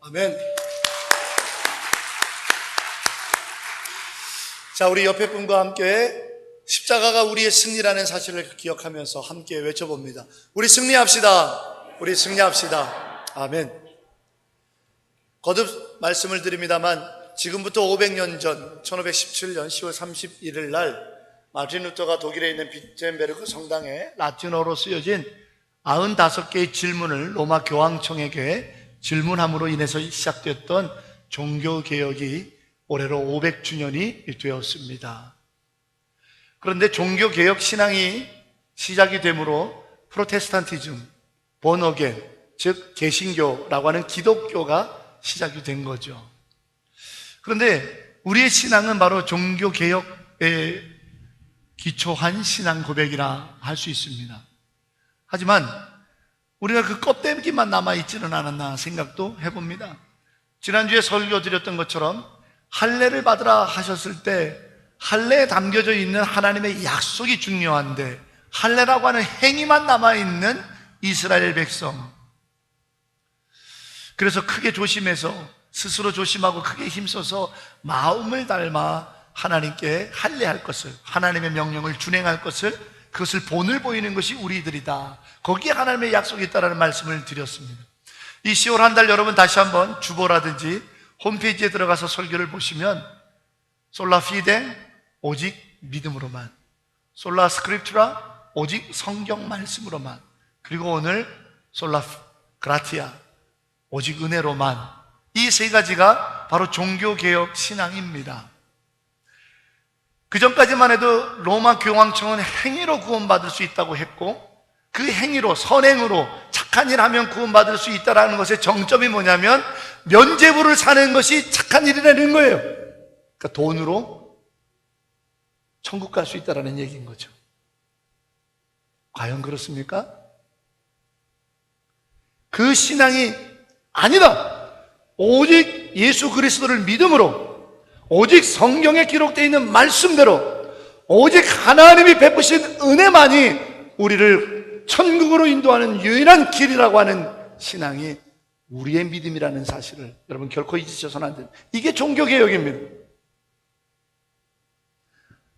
아멘. 자, 우리 옆에 분과 함께 십자가가 우리의 승리라는 사실을 기억하면서 함께 외쳐봅니다. 우리 승리합시다. 우리 승리합시다. 아멘. 거듭 말씀을 드립니다만 지금부터 500년 전 1517년 10월 31일 날 마틴 루터가 독일에 있는 비텐베르크 성당에 라틴어로 쓰여진 95개의 질문을 로마 교황청에게 질문함으로 인해서 시작되었던 종교개혁이 올해로 500주년이 되었습니다. 그런데 종교개혁 신앙이 시작이 되므로 프로테스탄티즘, 본어겐, 즉 개신교라고 하는 기독교가 시작이 된 거죠. 그런데 우리의 신앙은 바로 종교개혁에 기초한 신앙 고백이라 할 수 있습니다. 하지만 우리가 그 껍데기만 남아있지는 않았나 생각도 해봅니다. 지난주에 설교 드렸던 것처럼 할례를 받으라 하셨을 때 할례에 담겨져 있는 하나님의 약속이 중요한데 할례라고 하는 행위만 남아있는 이스라엘 백성, 그래서 크게 조심해서 스스로 조심하고 크게 힘써서 마음을 닮아 하나님께 할례할 것을, 하나님의 명령을 준행할 것을, 그것을 본을 보이는 것이 우리들이다. 거기에 하나님의 약속이 있다는 말씀을 드렸습니다. 이 10월 한 달 여러분 다시 한번 주보라든지 홈페이지에 들어가서 설교를 보시면 솔라 피데, 오직 믿음으로만, 솔라 스크립투라, 오직 성경 말씀으로만, 그리고 오늘 솔라 그라티아, 오직 은혜로만, 이 세 가지가 바로 종교개혁 신앙입니다. 그 전까지만 해도 로마 교황청은 행위로 구원받을 수 있다고 했고, 그 행위로, 선행으로 착한 일 하면 구원받을 수 있다는 것의 정점이 뭐냐면 면죄부를 사는 것이 착한 일이라는 거예요. 그러니까 돈으로 천국 갈 수 있다는 얘기인 거죠. 과연 그렇습니까? 그 신앙이 아니다. 오직 예수 그리스도를 믿음으로, 오직 성경에 기록되어 있는 말씀대로, 오직 하나님이 베푸신 은혜만이 우리를 천국으로 인도하는 유일한 길이라고 하는 신앙이 우리의 믿음이라는 사실을 여러분 결코 잊으셔서는 안 됩니다. 이게 종교개혁입니다.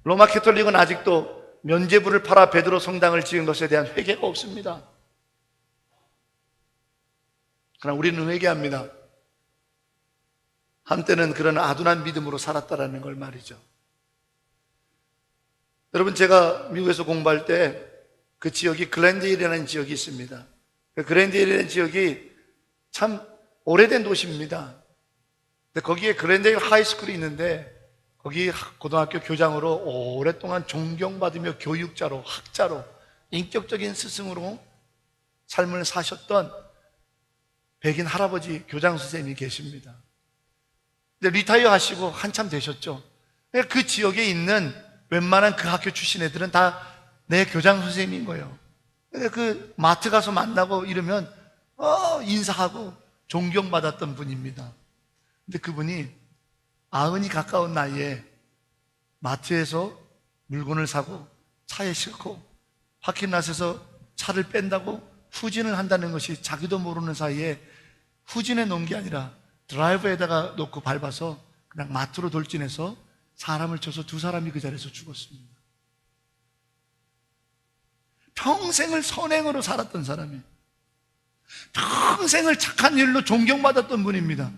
로마 캐톨릭은 아직도 면죄부를 팔아 베드로 성당을 지은 것에 대한 회개가 없습니다. 그러나 우리는 회개합니다. 한때는 그런 아둔한 믿음으로 살았다라는 걸 말이죠. 여러분, 제가 미국에서 공부할 때 그 지역이 글렌데일이라는 지역이 있습니다. 그 글렌데일이라는 지역이 참 오래된 도시입니다. 근데 거기에 글렌데일 하이스쿨이 있는데 거기 고등학교 교장으로 오랫동안 존경받으며 교육자로, 학자로, 인격적인 스승으로 삶을 사셨던 백인 할아버지 교장 선생님이 계십니다. 근데 리타이어 하시고 한참 되셨죠. 그 지역에 있는 웬만한 그 학교 출신 애들은 다 내 교장 선생님인 거예요. 그 마트 가서 만나고 이러면 인사하고 존경받았던 분입니다. 근데 그분이 90이 가까운 나이에 마트에서 물건을 사고 차에 싣고 파킹랏에서 차를 뺀다고 후진을 한다는 것이 자기도 모르는 사이에 후진해 놓은 게 아니라 드라이버에다가 놓고 밟아서 그냥 마트로 돌진해서 사람을 쳐서 2사람이 그 자리에서 죽었습니다. 평생을 선행으로 살았던 사람이에요. 평생을 착한 일로 존경받았던 분입니다.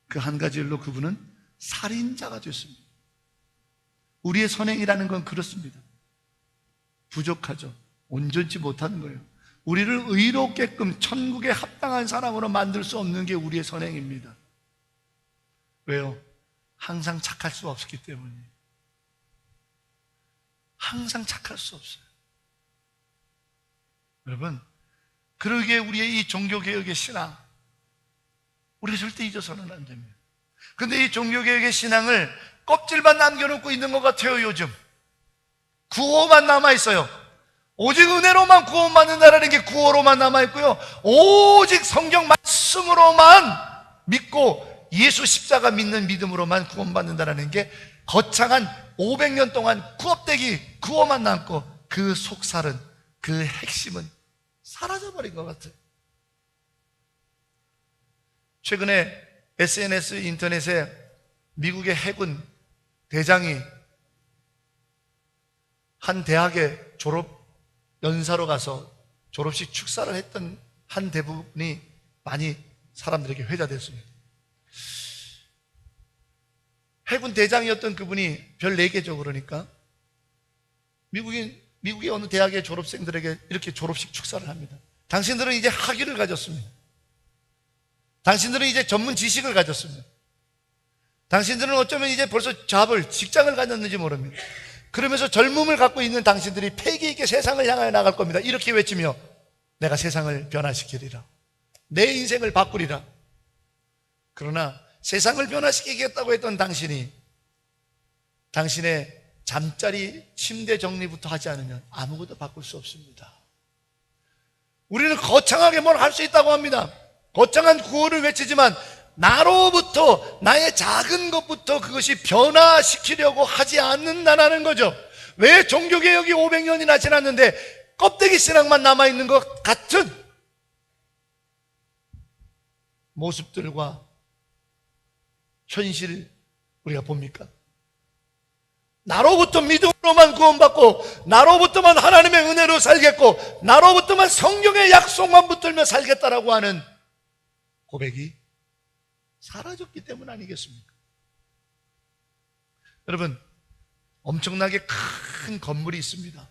그 한 가지 일로 그분은 살인자가 됐습니다. 우리의 선행이라는 건 그렇습니다. 부족하죠. 온전치 못하는 거예요. 우리를 의롭게끔 천국에 합당한 사람으로 만들 수 없는 게 우리의 선행입니다. 왜요? 항상 착할 수 없기 때문이에요. 항상 착할 수 없어요. 여러분, 그러기에 우리의 이 종교개혁의 신앙, 우리가 절대 잊어서는 안 됩니다. 그런데 이 종교개혁의 신앙을 껍질만 남겨놓고 있는 것 같아요. 요즘 구호만 남아있어요. 오직 은혜로만 구원받는다라는 게 구호로만 남아있고요, 오직 성경 말씀으로만 믿고 예수 십자가 믿는 믿음으로만 구원받는다라는 게 거창한 500년 동안 껍데기 구호만 남고 그 속살은, 그 핵심은 사라져버린 것 같아요. 최근에 SNS 인터넷에 미국의 해군 대장이 한 대학에 졸업 연사로 가서 졸업식 축사를 했던 한 대부분이 많이 사람들에게 회자됐습니다. 해군 대장이었던 그분이 별 4개죠. 그러니까 미국의 어느 대학의 졸업생들에게 이렇게 졸업식 축사를 합니다. 당신들은 이제 학위를 가졌습니다. 당신들은 이제 전문 지식을 가졌습니다. 당신들은 어쩌면 이제 벌써 직장을 가졌는지 모릅니다. 그러면서 젊음을 갖고 있는 당신들이 패기 있게 세상을 향하여 나갈 겁니다. 이렇게 외치며 내가 세상을 변화시키리라. 내 인생을 바꾸리라. 그러나 세상을 변화시키겠다고 했던 당신이 당신의 잠자리 침대 정리부터 하지 않으면 아무것도 바꿀 수 없습니다. 우리는 거창하게 뭘 할 수 있다고 합니다. 거창한 구호를 외치지만 나로부터, 나의 작은 것부터 그것이 변화시키려고 하지 않는다는 거죠. 왜 종교개혁이 500년이나 지났는데 껍데기 신앙만 남아있는 것 같은 모습들과 현실 우리가 봅니까? 나로부터 믿음으로만 구원받고 나로부터만 하나님의 은혜로 살겠고 나로부터만 성경의 약속만 붙들며 살겠다라고 하는 고백이 사라졌기 때문 아니겠습니까? 여러분, 엄청나게 큰 건물이 있습니다.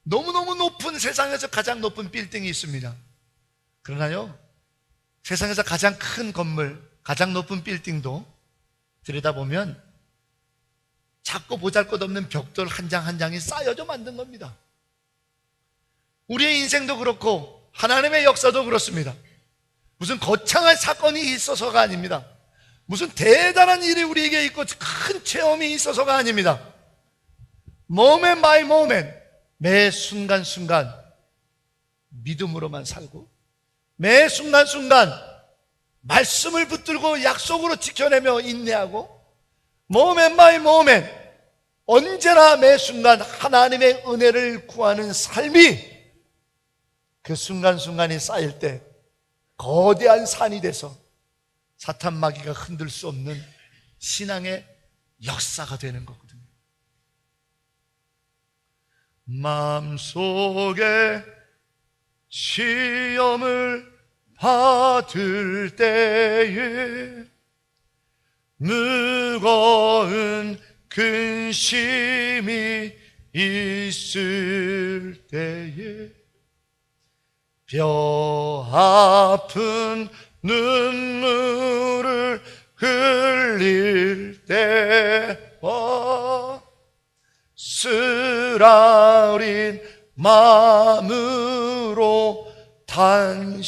너무너무 높은, 세상에서 가장 높은 빌딩이 있습니다. 그러나요, 세상에서 가장 큰 건물, 가장 높은 빌딩도 들여다보면 작고 보잘것없는 벽돌 한 장 한 장이 쌓여져 만든 겁니다. 우리의 인생도 그렇고 하나님의 역사도 그렇습니다. 무슨 거창한 사건이 있어서가 아닙니다. 무슨 대단한 일이 우리에게 있고 큰 체험이 있어서가 아닙니다. moment by moment, 매 순간순간 믿음으로만 살고 매 순간순간 말씀을 붙들고 약속으로 지켜내며 인내하고 moment by moment, 언제나 매 순간 하나님의 은혜를 구하는 삶이 그 순간순간이 쌓일 때 거대한 산이 돼서 사탄 마귀가 흔들 수 없는 신앙의 역사가 되는 거거든요. 마음속에 시험을 받을 때에 무거운 근심이 있을 때에 뼈 아픈 눈물을 흘릴 때와 쓰라린 마음으로 탄식할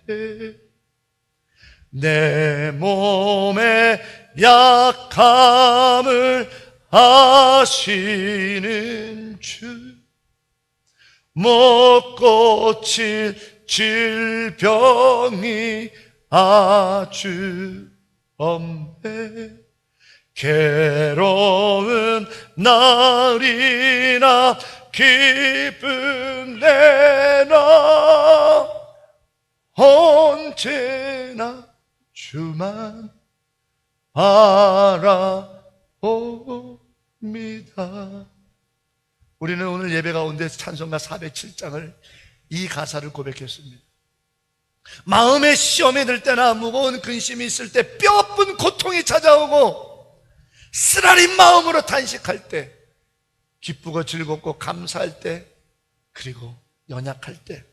때 내 몸의 약함을 아시는 주, 못 고칠 질병이 아주 없네. 괴로운 날이나 기쁜 내나 언제나 주만 바라옵니다. 우리는 오늘 예배 가운데 찬송가 407장을 이 가사를 고백했습니다. 마음의 시험이 들 때나 무거운 근심이 있을 때 뼈아픈 고통이 찾아오고 쓰라린 마음으로 탄식할 때, 기쁘고 즐겁고 감사할 때, 그리고 연약할 때,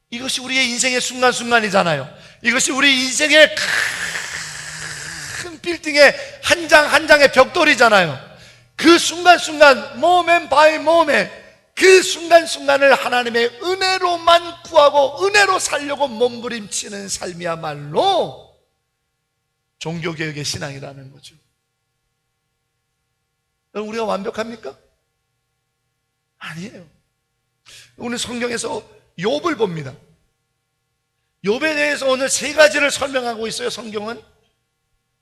이것이 우리의 인생의 순간순간이잖아요. 이것이 우리 인생의 큰 빌딩의 한 장 한 장의 벽돌이잖아요. 그 순간순간, moment by moment, 그 순간순간을 하나님의 은혜로만 구하고 은혜로 살려고 몸부림치는 삶이야말로 종교개혁의 신앙이라는 거죠. 우리가 완벽합니까? 아니에요. 오늘 성경에서 욥을 봅니다. 욥에 대해서 오늘 3가지를 설명하고 있어요. 성경은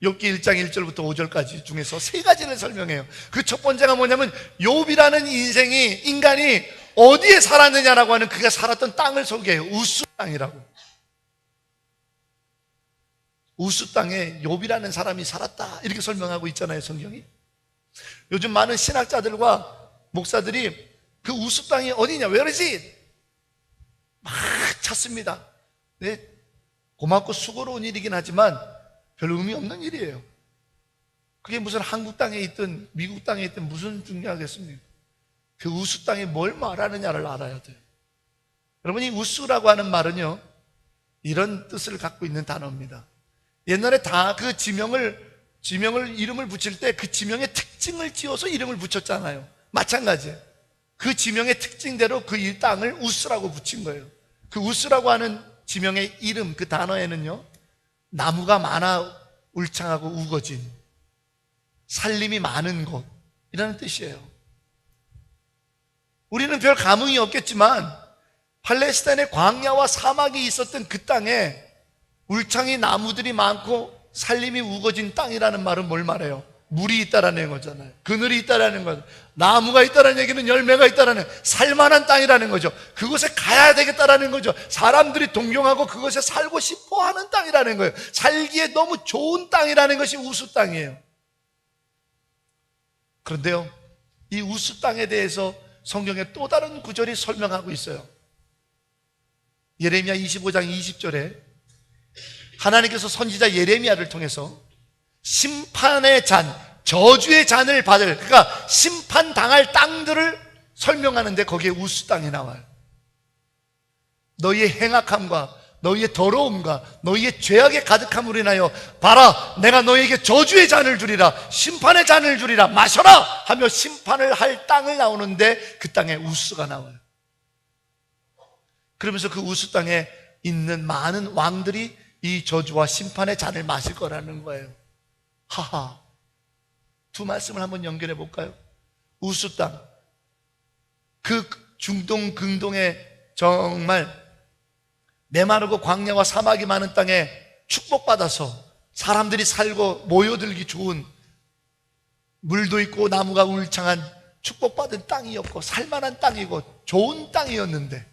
욥기 1장 1절부터 5절까지 중에서 3가지를 설명해요. 그 첫 번째가 뭐냐면 욥이라는 인간이 어디에 살았느냐라고 하는 그가 살았던 땅을 소개해요. 우스 땅이라고. 우스 땅에 욥이라는 사람이 살았다 이렇게 설명하고 있잖아요, 성경이. 요즘 많은 신학자들과 목사들이 그 우스 땅이 어디냐, where 막 찾습니다. 네, 고맙고 수고로운 일이긴 하지만 별 의미 없는 일이에요. 그게 무슨 한국 땅에 있든 미국 땅에 있든 무슨 중요하겠습니까? 그 우스 땅이 뭘 말하느냐를 알아야 돼요. 여러분, 이 우스라고 하는 말은요, 이런 뜻을 갖고 있는 단어입니다. 옛날에 다 그 지명을 이름을 붙일 때 그 지명의 특징을 지어서 이름을 붙였잖아요. 마찬가지예요. 그 지명의 특징대로 그 이 땅을 우스라고 붙인 거예요. 그 우스라고 하는 지명의 이름, 그 단어에는요, 나무가 많아 울창하고 우거진, 살림이 많은 곳이라는 뜻이에요. 우리는 별 감흥이 없겠지만 팔레스타인의 광야와 사막이 있었던 그 땅에 울창이 나무들이 많고 살림이 우거진 땅이라는 말은 뭘 말해요? 물이 있다라는 거잖아요. 그늘이 있다라는 거죠. 나무가 있다라는 얘기는 열매가 있다라는, 살만한 땅이라는 거죠. 그곳에 가야 되겠다라는 거죠. 사람들이 동경하고 그곳에 살고 싶어 하는 땅이라는 거예요. 살기에 너무 좋은 땅이라는 것이 우스 땅이에요. 그런데요, 이 우스 땅에 대해서 성경에 또 다른 구절이 설명하고 있어요. 예레미야 25장 20절에 하나님께서 선지자 예레미야를 통해서 심판의 잔, 저주의 잔을 받을, 그러니까 심판당할 땅들을 설명하는데 거기에 우스 땅이 나와요. 너희의 행악함과 너희의 더러움과 너희의 죄악에 가득함으로 인하여 봐라, 내가 너희에게 저주의 잔을 주리라, 심판의 잔을 주리라, 마셔라 하며 심판을 할 땅을 나오는데 그 땅에 우스가 나와요. 그러면서 그 우스 땅에 있는 많은 왕들이 이 저주와 심판의 잔을 마실 거라는 거예요. 하하. 두 말씀을 한번 연결해 볼까요? 우스 땅, 그 중동 근동에 정말 메마르고 광야와 사막이 많은 땅에 축복받아서 사람들이 살고 모여들기 좋은, 물도 있고 나무가 울창한 축복받은 땅이었고 살만한 땅이고 좋은 땅이었는데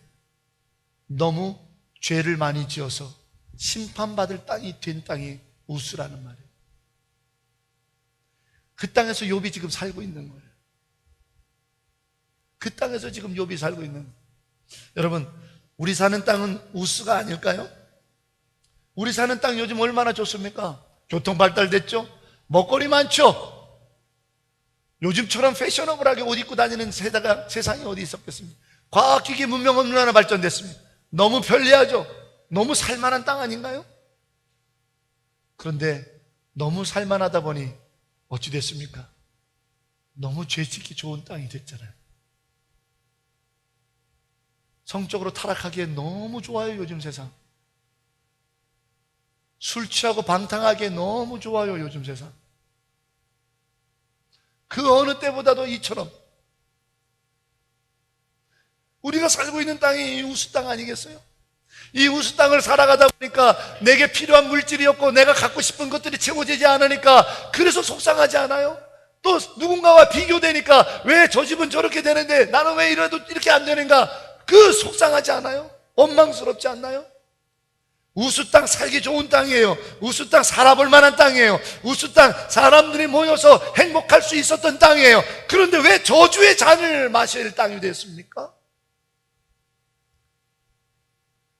너무 죄를 많이 지어서 심판받을 땅이 된 땅이 우스라는 말이에요. 그 땅에서 욥이 지금 살고 있는 거예요. 그 땅에서 지금 욥이 살고 있는 거예요. 여러분, 우리 사는 땅은 우스가 아닐까요? 우리 사는 땅 요즘 얼마나 좋습니까? 교통 발달됐죠? 먹거리 많죠? 요즘처럼 패셔너블하게 옷 입고 다니는 세상이 어디 있었겠습니까? 과학기기 문명 얼마나 발전됐습니까? 너무 편리하죠? 너무 살만한 땅 아닌가요? 그런데 너무 살만하다 보니 어찌 됐습니까? 너무 죄짓기 좋은 땅이 됐잖아요. 성적으로 타락하기에 너무 좋아요, 요즘 세상. 술 취하고 방탕하기에 너무 좋아요, 요즘 세상. 그 어느 때보다도 이처럼 우리가 살고 있는 땅이 이 우스 땅 아니겠어요? 이 우스 땅을 살아가다 보니까 내게 필요한 물질이 없고 내가 갖고 싶은 것들이 채워지지 않으니까 그래서 속상하지 않아요? 또 누군가와 비교되니까 왜 저 집은 저렇게 되는데 나는 왜 이래도 이렇게 안 되는가? 그 속상하지 않아요? 원망스럽지 않나요? 우스 땅 살기 좋은 땅이에요. 우스 땅 살아볼 만한 땅이에요. 우스 땅 사람들이 모여서 행복할 수 있었던 땅이에요. 그런데 왜 저주의 잔을 마실 땅이 됐습니까?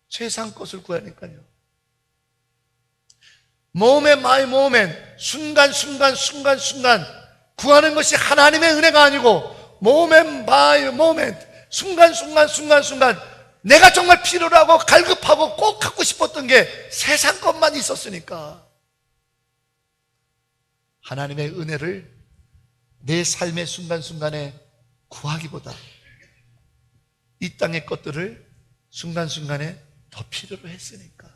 세상 것을 구하니까요. 모멘 마이 모멘, 순간순간 구하는 것이 하나님의 은혜가 아니고 모멘 바이 모멘, 순간순간 내가 정말 필요로 하고 갈급하고 꼭 갖고 싶었던 게 세상 것만 있었으니까 하나님의 은혜를 내 삶의 순간순간에 구하기보다 이 땅의 것들을 순간순간에 더 필요로 했으니까.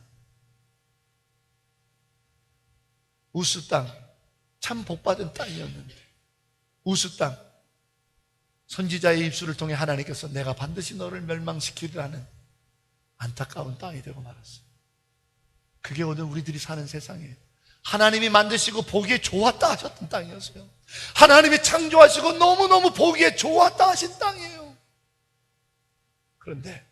우스 땅, 참 복받은 땅이었는데 우스 땅, 선지자의 입술을 통해 하나님께서 내가 반드시 너를 멸망시키리라는 안타까운 땅이 되고 말았어요. 그게 오늘 우리들이 사는 세상이에요. 하나님이 만드시고 보기에 좋았다 하셨던 땅이었어요. 하나님이 창조하시고 너무너무 보기에 좋았다 하신 땅이에요. 그런데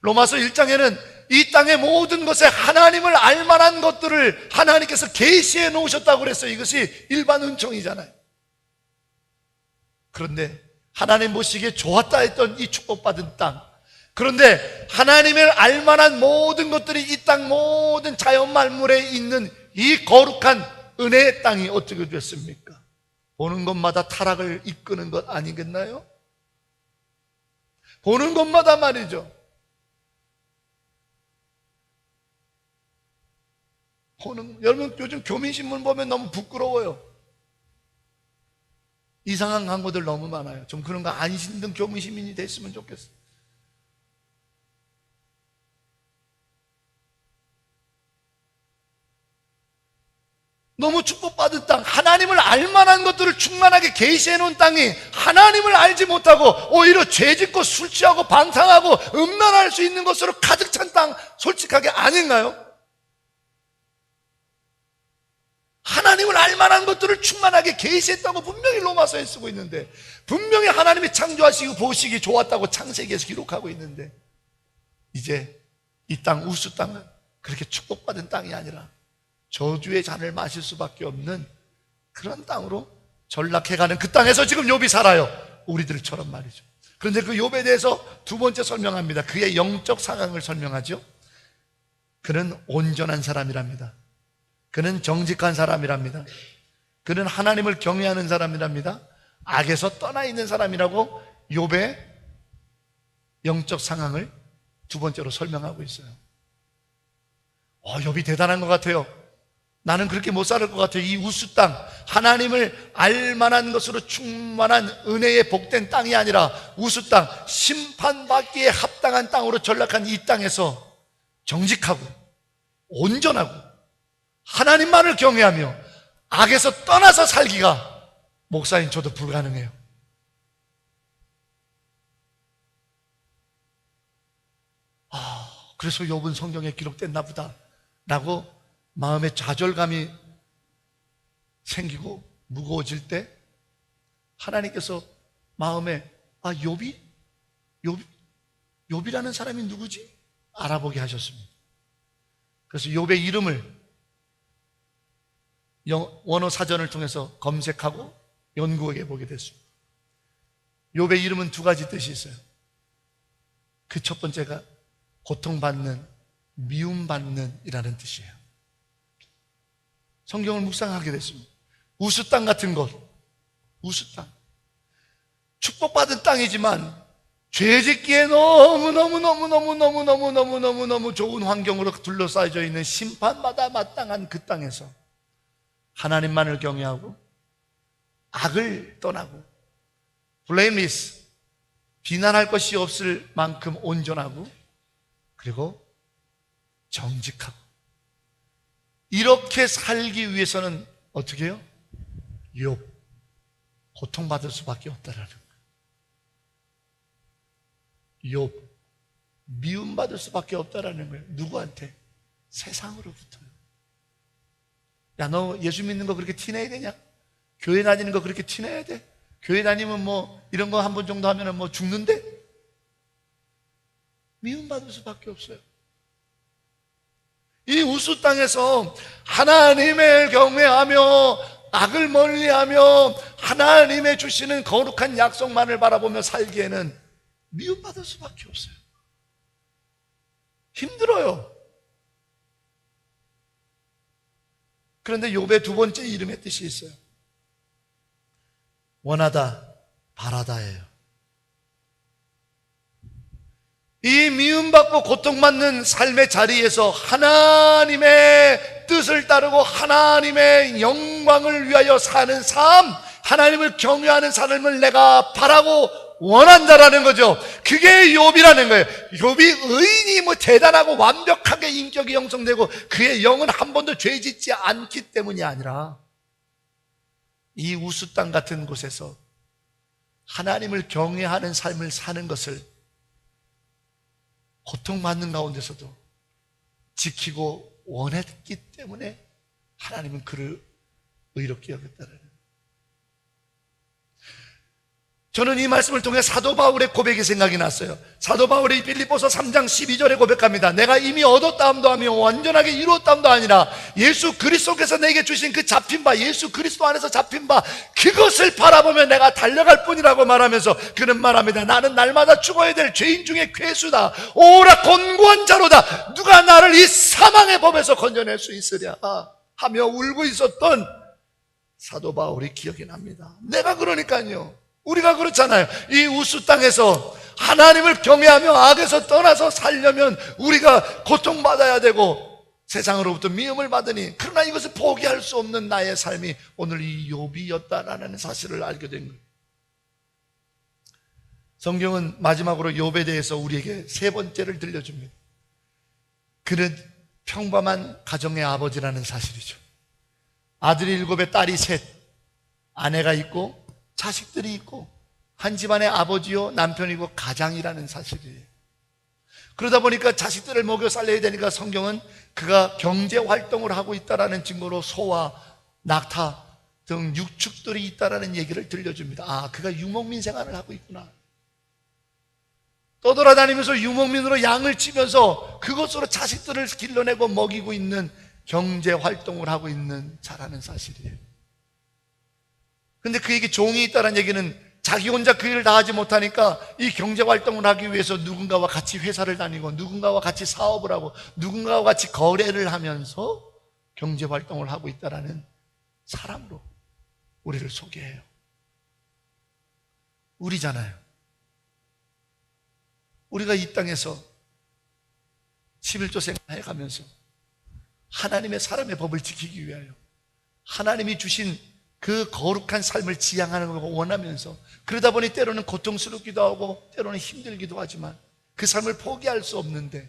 로마서 1장에는 이 땅의 모든 것에 하나님을 알만한 것들을 하나님께서 계시해 놓으셨다고 그랬어요. 이것이 일반 은총이잖아요. 그런데 하나님 보시기에 좋았다 했던 이 축복받은 땅, 그런데 하나님을 알만한 모든 것들이 이 땅 모든 자연 만물에 있는 이 거룩한 은혜의 땅이 어떻게 됐습니까? 보는 것마다 타락을 이끄는 것 아니겠나요? 보는 것마다 말이죠. 여러분 요즘 교민신문 보면 너무 부끄러워요. 이상한 광고들 너무 많아요. 좀 그런 거 안 신든 교민시민이 됐으면 좋겠어요. 너무 축복받은 땅, 하나님을 알만한 것들을 충만하게 계시해 놓은 땅이 하나님을 알지 못하고 오히려 죄짓고 술 취하고 방탕하고 음란할 수 있는 것으로 가득 찬 땅, 솔직하게 아닌가요? 하나님을 알만한 것들을 충만하게 계시했다고 분명히 로마서에 쓰고 있는데, 분명히 하나님이 창조하시고 보시기 좋았다고 창세기에서 기록하고 있는데, 이제 이 땅, 우수 땅은 그렇게 축복받은 땅이 아니라 저주의 잔을 마실 수밖에 없는 그런 땅으로 전락해가는 그 땅에서 지금 욥이 살아요. 우리들처럼 말이죠. 그런데 그 욥에 대해서 두 번째 설명합니다. 그의 영적 상황을 설명하죠. 그는 온전한 사람이랍니다. 그는 정직한 사람이랍니다. 그는 하나님을 경외하는 사람이랍니다. 악에서 떠나 있는 사람이라고 욥의 영적 상황을 두 번째로 설명하고 있어요. 욥이 대단한 것 같아요. 나는 그렇게 못 살 것 같아요. 이 우수 땅, 하나님을 알만한 것으로 충만한 은혜의 복된 땅이 아니라 우수 땅, 심판받기에 합당한 땅으로 전락한 이 땅에서 정직하고 온전하고 하나님만을 경외하며 악에서 떠나서 살기가 목사인 저도 불가능해요. 그래서 욥은 성경에 기록됐나 보다 라고 마음에 좌절감이 생기고 무거워질 때 하나님께서 마음에 욥이라는 사람이 누구지? 알아보게 하셨습니다. 그래서 욥의 이름을 원어 사전을 통해서 검색하고 연구해 보게 됐습니다. 욥의 이름은 두 가지 뜻이 있어요. 그 첫 번째가 고통받는, 미움받는 이라는 뜻이에요. 성경을 묵상하게 됐습니다. 우수 땅 같은 곳, 우수 땅, 축복받은 땅이지만 죄짓기에 너무 좋은 환경으로 둘러싸여져 있는 심판마다 마땅한 그 땅에서 하나님만을 경외하고 악을 떠나고 blameless, 비난할 것이 없을 만큼 온전하고 그리고 정직하고 이렇게 살기 위해서는 어떻게 해요? 욥, 고통받을 수밖에 없다라는 거예요. 욥, 미움받을 수밖에 없다라는 거예요. 누구한테? 세상으로부터요. 야, 너 예수 믿는 거 그렇게 티내야 되냐? 교회 다니는 거 그렇게 티내야 돼? 교회 다니면 뭐 이런 거 한 번 정도 하면 뭐 죽는데? 미움받을 수밖에 없어요. 이 우수 땅에서 하나님을 경외하며 악을 멀리하며 하나님의 주시는 거룩한 약속만을 바라보며 살기에는 미움받을 수밖에 없어요. 힘들어요. 그런데 욥의 두 번째 이름의 뜻이 있어요. 원하다, 바라다예요. 이 미움받고 고통받는 삶의 자리에서 하나님의 뜻을 따르고 하나님의 영광을 위하여 사는 삶, 하나님을 경외하는 삶을 내가 바라고 원한다라는 거죠. 그게 욥이라는 거예요. 욥이 의인이 뭐 대단하고 완벽하게 인격이 형성되고 그의 영은 한 번도 죄 짓지 않기 때문이 아니라 이 우수 땅 같은 곳에서 하나님을 경외하는 삶을 사는 것을 고통받는 가운데서도 지키고 원했기 때문에 하나님은 그를 의롭게 여겼다는 거예요. 저는 이 말씀을 통해 사도 바울의 고백이 생각이 났어요. 사도 바울이 빌립보서 3장 12절에 고백합니다. 내가 이미 얻었다함도 하며 완전하게 이루었다함도 아니라 예수 그리스도께서 내게 주신 그 잡힌 바, 예수 그리스도 안에서 잡힌 바, 그것을 바라보며 내가 달려갈 뿐이라고 말하면서 그는 말합니다. 나는 날마다 죽어야 될 죄인 중에 괴수다. 오라 곤고한 자로다. 누가 나를 이 사망의 법에서 건져낼 수 있으랴 하며 울고 있었던 사도 바울이 기억이 납니다. 내가 그러니까요, 우리가 그렇잖아요. 이 우수 땅에서 하나님을 경외하며 악에서 떠나서 살려면 우리가 고통받아야 되고 세상으로부터 미움을 받으니, 그러나 이것을 포기할 수 없는 나의 삶이 오늘 이 욥이었다라는 사실을 알게 된 거예요. 성경은 마지막으로 욥에 대해서 우리에게 세 번째를 들려줍니다. 그는 평범한 가정의 아버지라는 사실이죠. 아들이 7에 딸이 3, 아내가 있고 자식들이 있고 한 집안의 아버지요 남편이고 가장이라는 사실이에요. 그러다 보니까 자식들을 먹여 살려야 되니까 성경은 그가 경제 활동을 하고 있다라는 증거로 소와 낙타 등 육축들이 있다라는 얘기를 들려줍니다. 아, 그가 유목민 생활을 하고 있구나. 떠돌아다니면서 유목민으로 양을 치면서 그것으로 자식들을 길러내고 먹이고 있는 경제 활동을 하고 있는 자라는 사실이에요. 근데 그에게 종이 있다는 얘기는 자기 혼자 그 일을 다 하지 못하니까 이 경제 활동을 하기 위해서 누군가와 같이 회사를 다니고 누군가와 같이 사업을 하고 누군가와 같이 거래를 하면서 경제 활동을 하고 있다는 사람으로 우리를 소개해요. 우리잖아요. 우리가 이 땅에서 11조 생활해 가면서 하나님의 사람의 법을 지키기 위하여 하나님이 주신 그 거룩한 삶을 지향하는 걸 원하면서, 그러다 보니 때로는 고통스럽기도 하고 때로는 힘들기도 하지만 그 삶을 포기할 수 없는데,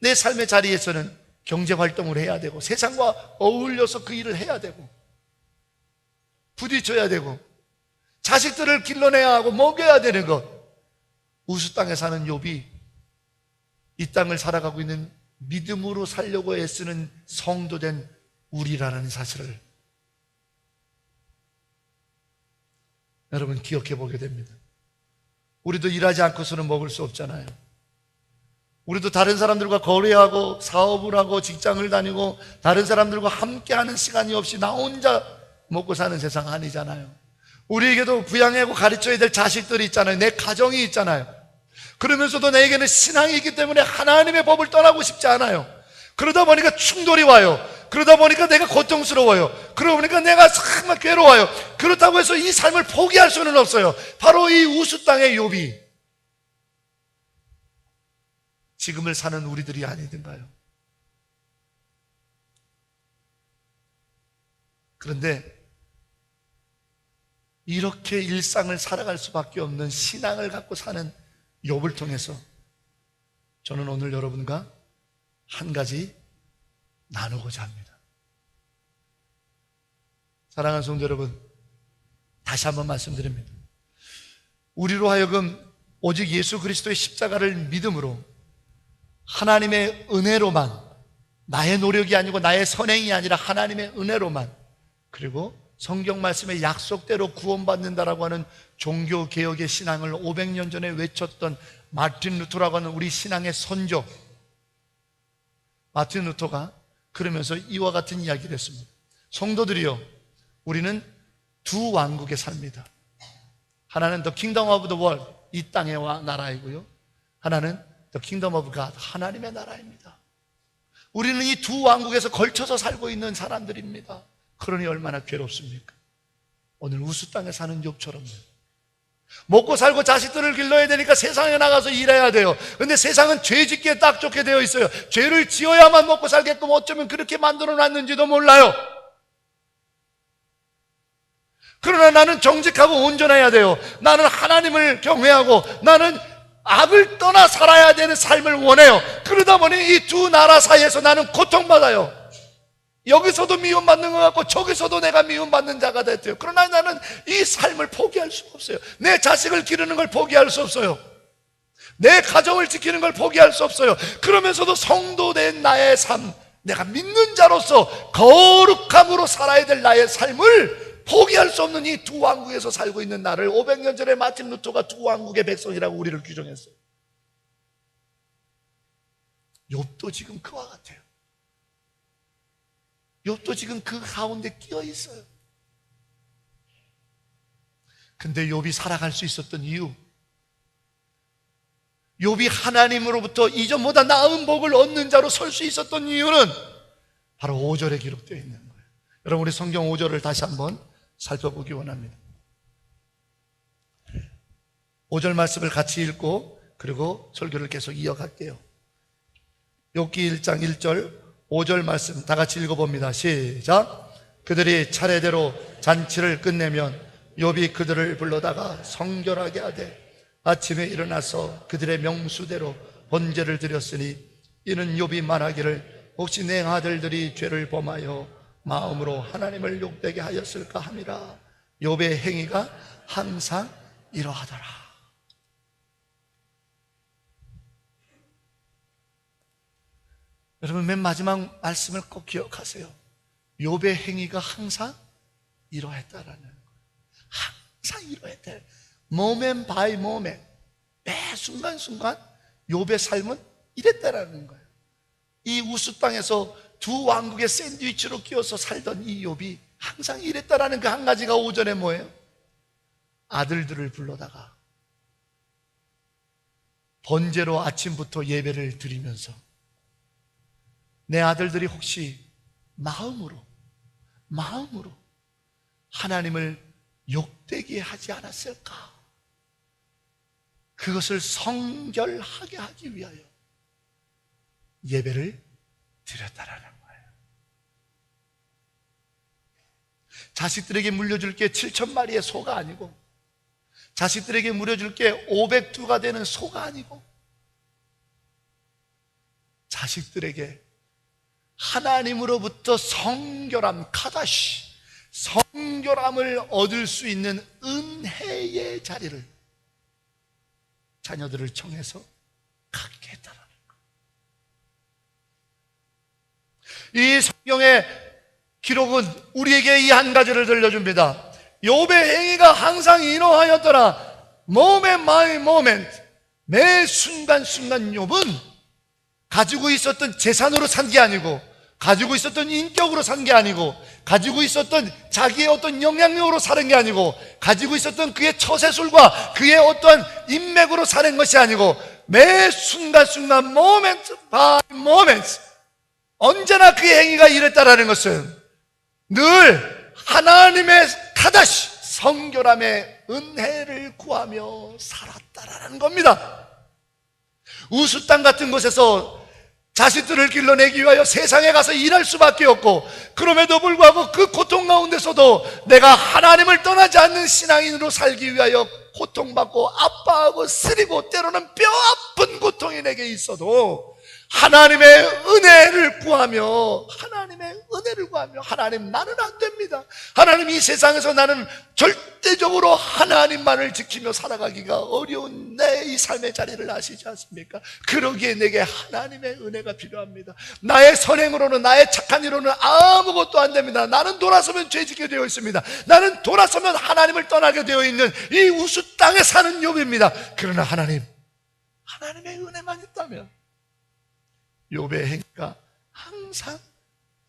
내 삶의 자리에서는 경제활동을 해야 되고 세상과 어울려서 그 일을 해야 되고 부딪혀야 되고 자식들을 길러내야 하고 먹여야 되는 것. 우수 땅에 사는 욥이 이 땅을 살아가고 있는 믿음으로 살려고 애쓰는 성도된 우리라는 사실을 여러분 기억해 보게 됩니다. 우리도 일하지 않고서는 먹을 수 없잖아요. 우리도 다른 사람들과 거래하고 사업을 하고 직장을 다니고 다른 사람들과 함께하는 시간이 없이 나 혼자 먹고 사는 세상 아니잖아요. 우리에게도 부양하고 가르쳐야 될 자식들이 있잖아요. 내 가정이 있잖아요. 그러면서도 내게는 신앙이 있기 때문에 하나님의 법을 떠나고 싶지 않아요. 그러다 보니까 충돌이 와요. 그러다 보니까 내가 고통스러워요. 그러다 보니까 내가 정말 괴로워요. 그렇다고 해서 이 삶을 포기할 수는 없어요. 바로 이 우수 땅의 욥이 지금을 사는 우리들이 아니든가요? 그런데 이렇게 일상을 살아갈 수밖에 없는 신앙을 갖고 사는 욥을 통해서 저는 오늘 여러분과 한 가지 나누고자 합니다. 사랑하는 성도 여러분, 다시 한번 말씀드립니다. 우리로 하여금 오직 예수 그리스도의 십자가를 믿음으로 하나님의 은혜로만, 나의 노력이 아니고 나의 선행이 아니라 하나님의 은혜로만, 그리고 성경 말씀의 약속대로 구원받는다라고 하는 종교개혁의 신앙을 500년 전에 외쳤던 마틴 루터라고 하는 우리 신앙의 선조 마틴 루터가 그러면서 이와 같은 이야기를 했습니다. 성도들이요, 우리는 두 왕국에 삽니다. 하나는 The Kingdom of the World, 이 땅의 나라이고요, 하나는 The Kingdom of God, 하나님의 나라입니다. 우리는 이 두 왕국에서 걸쳐서 살고 있는 사람들입니다. 그러니 얼마나 괴롭습니까? 오늘 우수 땅에 사는 욥처럼요. 먹고 살고 자식들을 길러야 되니까 세상에 나가서 일해야 돼요. 근데 세상은 죄 짓기에 딱 좋게 되어 있어요. 죄를 지어야만 먹고 살게끔 어쩌면 그렇게 만들어 놨는지도 몰라요. 그러나 나는 정직하고 온전해야 돼요. 나는 하나님을 경외하고 나는 악을 떠나 살아야 되는 삶을 원해요. 그러다 보니 이 두 나라 사이에서 나는 고통받아요. 여기서도 미움받는 것 같고 저기서도 내가 미움받는 자가 됐대요. 그러나 나는 이 삶을 포기할 수가 없어요. 내 자식을 기르는 걸 포기할 수 없어요. 내 가정을 지키는 걸 포기할 수 없어요. 그러면서도 성도된 나의 삶, 내가 믿는 자로서 거룩함으로 살아야 될 나의 삶을 포기할 수 없는 이 두 왕국에서 살고 있는 나를 500년 전에 마틴 루터가 두 왕국의 백성이라고 우리를 규정했어요. 욥도 지금 그와 같아요. 욥도 지금 그 가운데 끼어 있어요. 근데 욥이 살아갈 수 있었던 이유, 욥이 하나님으로부터 이전보다 나은 복을 얻는 자로 설 수 있었던 이유는 바로 5절에 기록되어 있는 거예요. 여러분, 우리 성경 5절을 다시 한번 살펴보기 원합니다. 5절 말씀을 같이 읽고 그리고 설교를 계속 이어갈게요. 욥기 1장 1절 5절 말씀 다 같이 읽어봅니다. 시작. 그들이 차례대로 잔치를 끝내면 욥이 그들을 불러다가 성결하게 하되 아침에 일어나서 그들의 명수대로 번제를 드렸으니 이는 욥이 말하기를 혹시 내 아들들이 죄를 범하여 마음으로 하나님을 욕되게 하였을까 함이라. 욥의 행위가 항상 이러하더라. 여러분, 맨 마지막 말씀을 꼭 기억하세요. 욥의 행위가 항상 이러했다라는 거예요. 항상 이러했다. 모멘 바이 모멘, 매 순간순간 욥의 삶은 이랬다라는 거예요. 이 우스 땅에서 두 왕국의 샌드위치로 끼어서 살던 이 욥이 항상 이랬다라는 그 한 가지가 5절에 뭐예요? 아들들을 불러다가 번제로 아침부터 예배를 드리면서 내 아들들이 혹시 마음으로 하나님을 욕되게 하지 않았을까? 그것을 성결하게 하기 위하여 예배를 드렸다라는 거예요. 자식들에게 물려줄 게 7,000마리의 소가 아니고, 자식들에게 물려줄 게 500두가 되는 소가 아니고, 자식들에게 하나님으로부터 성결함, 카다시, 성결함을 얻을 수 있는 은혜의 자리를 자녀들을 청해서 갖게 했다라는 거예요. 이 성경의 기록은 우리에게 이 한 가지를 들려줍니다. 욥의 행위가 항상 이러하였더라. 모멘 마이 모멘, 매 순간순간 욥은 가지고 있었던 재산으로 산 게 아니고, 가지고 있었던 인격으로 산 게 아니고, 가지고 있었던 자기의 어떤 영향력으로 사는 게 아니고, 가지고 있었던 그의 처세술과 그의 어떤 인맥으로 사는 것이 아니고, 매 순간순간 모멘트 바이 모멘트 언제나 그의 행위가 이랬다라는 것은 늘 하나님의 카다시, 성결함의 은혜를 구하며 살았다라는 겁니다. 우수 땅 같은 곳에서 자식들을 길러내기 위하여 세상에 가서 일할 수밖에 없고, 그럼에도 불구하고 그 고통 가운데서도 내가 하나님을 떠나지 않는 신앙인으로 살기 위하여 고통받고 아파하고 쓰리고 때로는 뼈 아픈 고통이 내게 있어도 하나님의 은혜를 구하며, 하나님, 나는 안 됩니다. 하나님, 이 세상에서 나는 절대적으로 하나님만을 지키며 살아가기가 어려운 내 이 삶의 자리를 아시지 않습니까? 그러기에 내게 하나님의 은혜가 필요합니다. 나의 선행으로는, 나의 착한 일로는 아무것도 안 됩니다. 나는 돌아서면 죄짓게 되어 있습니다. 나는 돌아서면 하나님을 떠나게 되어 있는 이 우수 땅에 사는 욥입니다. 그러나 하나님의 은혜만 있다면 욥의 행위가 항상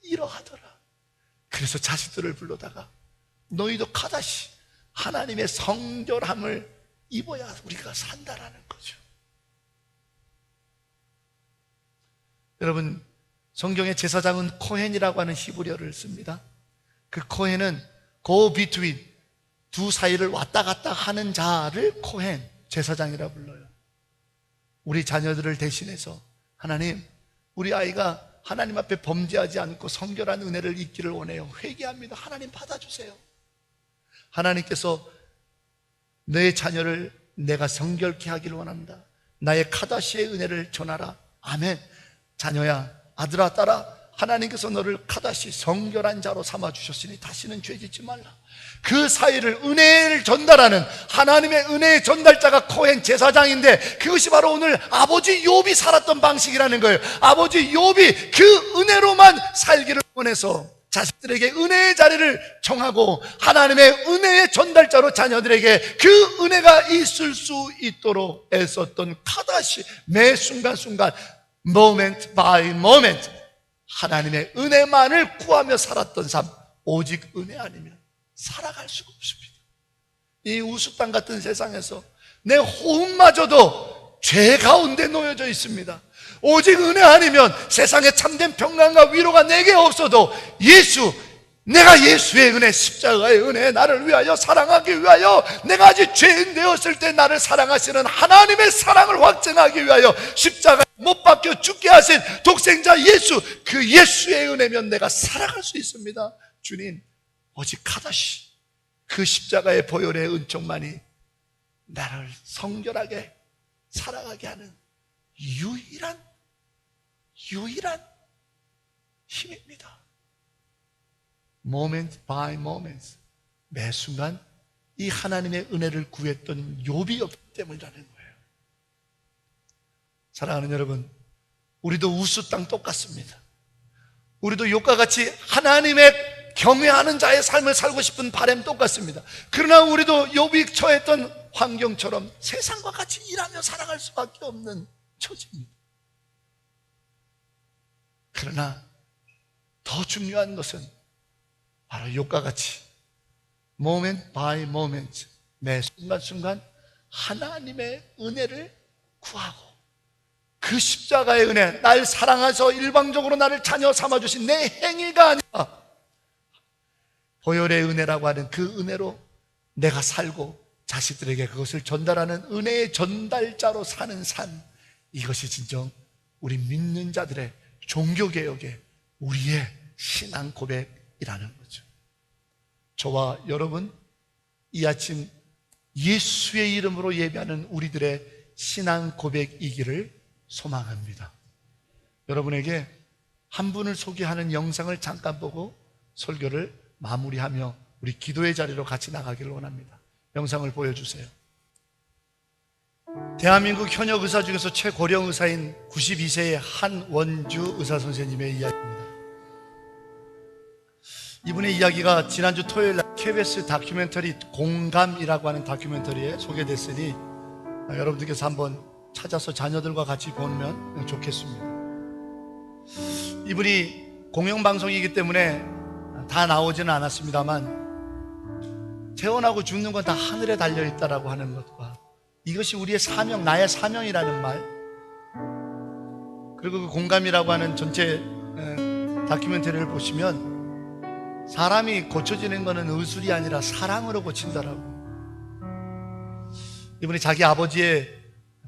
이러하더라. 그래서 자식들을 불러다가 너희도 카다시, 하나님의 성결함을 입어야 우리가 산다라는 거죠. 여러분, 성경의 제사장은 코헨이라고 하는 히브리어를 씁니다. 그 코헨은 go between, 두 사이를 왔다 갔다 하는 자를 코헨, 제사장이라 불러요. 우리 자녀들을 대신해서 하나님, 우리 아이가 하나님 앞에 범죄하지 않고 성결한 은혜를 잊기를 원해요. 회개합니다. 하나님 받아주세요. 하나님께서 내 자녀를 내가 성결케 하기를 원합니다. 나의 카다시의 은혜를 전하라. 아멘. 자녀야, 아들아, 딸아, 하나님께서 너를 카다시, 성결한 자로 삼아주셨으니 다시는 죄짓지 말라. 그 사이를, 은혜를 전달하는 하나님의 은혜의 전달자가 코헨 제사장인데, 그것이 바로 오늘 아버지 욥이 살았던 방식이라는 거예요. 아버지 욥이 그 은혜로만 살기를 원해서 자식들에게 은혜의 자리를 정하고 하나님의 은혜의 전달자로 자녀들에게 그 은혜가 있을 수 있도록 애썼던 카다시, 매 순간순간 moment by moment 하나님의 은혜만을 구하며 살았던 삶, 오직 은혜 아니면 살아갈 수가 없습니다. 이 우수땅 같은 세상에서 내 호흡마저도 죄 가운데 놓여져 있습니다. 오직 은혜 아니면 세상에 참된 평강과 위로가 내게 없어도 내가 예수의 은혜, 십자가의 은혜, 나를 위하여 사랑하기 위하여, 내가 아직 죄인 되었을 때 나를 사랑하시는 하나님의 사랑을 확증하기 위하여 십자가에 못 박혀 죽게 하신 독생자 예수, 그 예수의 은혜면 내가 살아갈 수 있습니다. 주님, 오직 카다시, 그 십자가의 보혈의 은총만이 나를 성결하게 살아가게 하는 유일한 힘입니다. moment by moment, 매 순간 이 하나님의 은혜를 구했던 욥이 없기 때문이라는 거예요. 사랑하는 여러분, 우리도 우수 땅 똑같습니다. 우리도 욥과 같이 하나님의 경외하는 자의 삶을 살고 싶은 바람 똑같습니다. 그러나 우리도 욥이 처했던 환경처럼 세상과 같이 일하며 살아갈 수밖에 없는 처지입니다. 그러나 더 중요한 것은 바로 욥과 같이 moment by moment, 매 순간순간 하나님의 은혜를 구하고 그 십자가의 은혜, 날 사랑하셔 일방적으로 나를 자녀 삼아주신 내 행위가 아니라 보혈의 은혜라고 하는 그 은혜로 내가 살고 자식들에게 그것을 전달하는 은혜의 전달자로 사는 삶, 이것이 진정 우리 믿는 자들의 종교개혁의 우리의 신앙 고백이라는 거죠. 저와 여러분, 이 아침 예수의 이름으로 예배하는 우리들의 신앙 고백이기를 소망합니다. 여러분에게 한 분을 소개하는 영상을 잠깐 보고 설교를 마무리하며 우리 기도의 자리로 같이 나가기를 원합니다. 영상을 보여주세요. 대한민국 현역 의사 중에서 최고령 의사인 92세의 한원주 의사 선생님의 이야기입니다. 이분의 이야기가 지난주 토요일 날 KBS 다큐멘터리 공감이라고 하는 다큐멘터리에 소개됐으니 여러분들께서 한번 찾아서 자녀들과 같이 보면 좋겠습니다. 이분이 공영방송이기 때문에 다 나오지는 않았습니다만 태어나고 죽는 건 다 하늘에 달려있다라고 하는 것과 이것이 우리의 사명, 나의 사명이라는 말, 그리고 그 공감이라고 하는 전체 다큐멘터리를 보시면 사람이 고쳐지는 것은 의술이 아니라 사랑으로 고친다라고. 이분이 자기 아버지의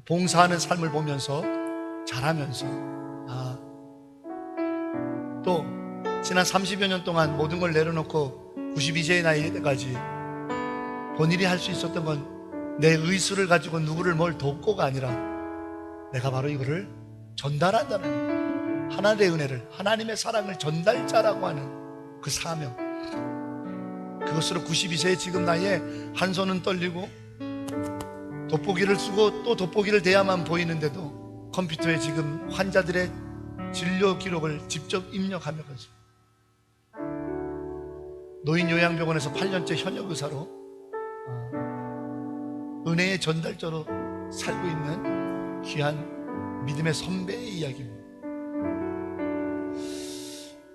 봉사하는 삶을 보면서 자라면서 또 지난 30여 년 동안 모든 걸 내려놓고 92세의 나이까지 본인이 할 수 있었던 건 내 의술을 가지고 누구를 뭘 돕고가 아니라 내가 바로 이거를 전달한다는 하나님의 은혜를, 하나님의 사랑을 전달자라고 하는 그 사명, 그것으로 92세의 지금 나이에 한 손은 떨리고 돋보기를 쓰고 또 돋보기를 대야만 보이는데도 컴퓨터에 지금 환자들의 진료 기록을 직접 입력하며 노인요양병원에서 8년째 현역 의사로 은혜의 전달자로 살고 있는 귀한 믿음의 선배의 이야기입니다.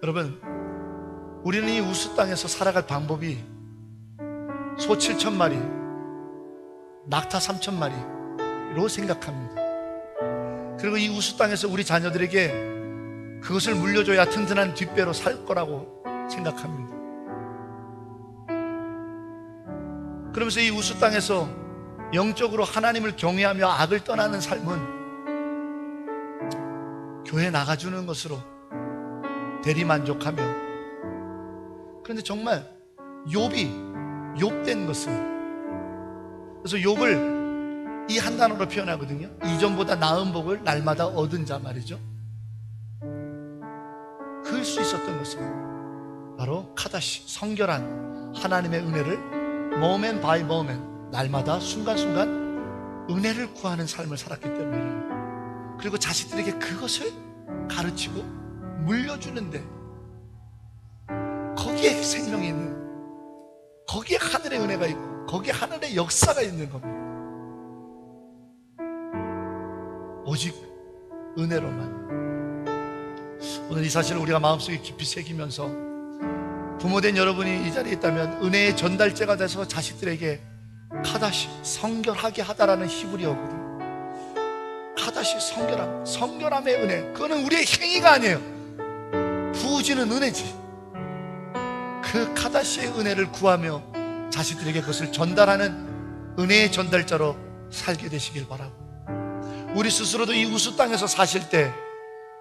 여러분, 우리는 이 우수 땅에서 살아갈 방법이 소 7,000마리, 낙타 3,000마리로 생각합니다. 그리고 이 우수 땅에서 우리 자녀들에게 그것을 물려줘야 튼튼한 뒷배로 살 거라고 생각합니다. 그러면서 이 우수 땅에서 영적으로 하나님을 경외하며 악을 떠나는 삶은 교회 나가주는 것으로 대리만족하며, 그런데 정말 욥된 것은, 그래서 욥을 이 한 단어로 표현하거든요. 이전보다 나은 복을 날마다 얻은 자 말이죠. 그럴 수 있었던 것은 바로 카다시, 성결한 하나님의 은혜를 moment by moment, 날마다 순간순간 은혜를 구하는 삶을 살았기 때문이라. 그리고 자식들에게 그것을 가르치고 물려주는데 거기에 생명이 있는, 거기에 하늘의 은혜가 있고 거기에 하늘의 역사가 있는 겁니다. 오직 은혜로만. 오늘 이 사실을 우리가 마음속에 깊이 새기면서 부모된 여러분이 이 자리에 있다면 은혜의 전달자가 돼서 자식들에게 카다시, 성결하게 하다라는 히브리어거든요. 카다시, 성결함, 성결함의 은혜. 그거는 우리의 행위가 아니에요. 부어지는 은혜지. 그 카다시의 은혜를 구하며 자식들에게 그것을 전달하는 은혜의 전달자로 살게 되시길 바라고, 우리 스스로도 이 우수 땅에서 사실 때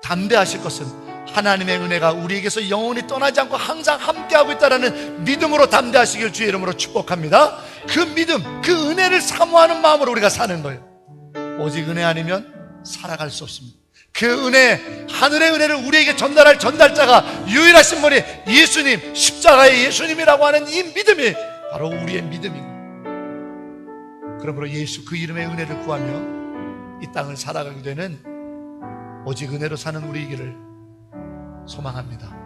담대하실 것은 하나님의 은혜가 우리에게서 영원히 떠나지 않고 항상 함께하고 있다는 믿음으로 담대하시길 주의 이름으로 축복합니다. 그 믿음, 그 은혜를 사모하는 마음으로 우리가 사는 거예요. 오직 은혜 아니면 살아갈 수 없습니다. 그 은혜, 하늘의 은혜를 우리에게 전달할 전달자가 유일하신 분이 예수님, 십자가의 예수님이라고 하는 이 믿음이 바로 우리의 믿음입니다. 그러므로 예수 그 이름의 은혜를 구하며 이 땅을 살아가게 되는 오직 은혜로 사는 우리이기를 소망합니다.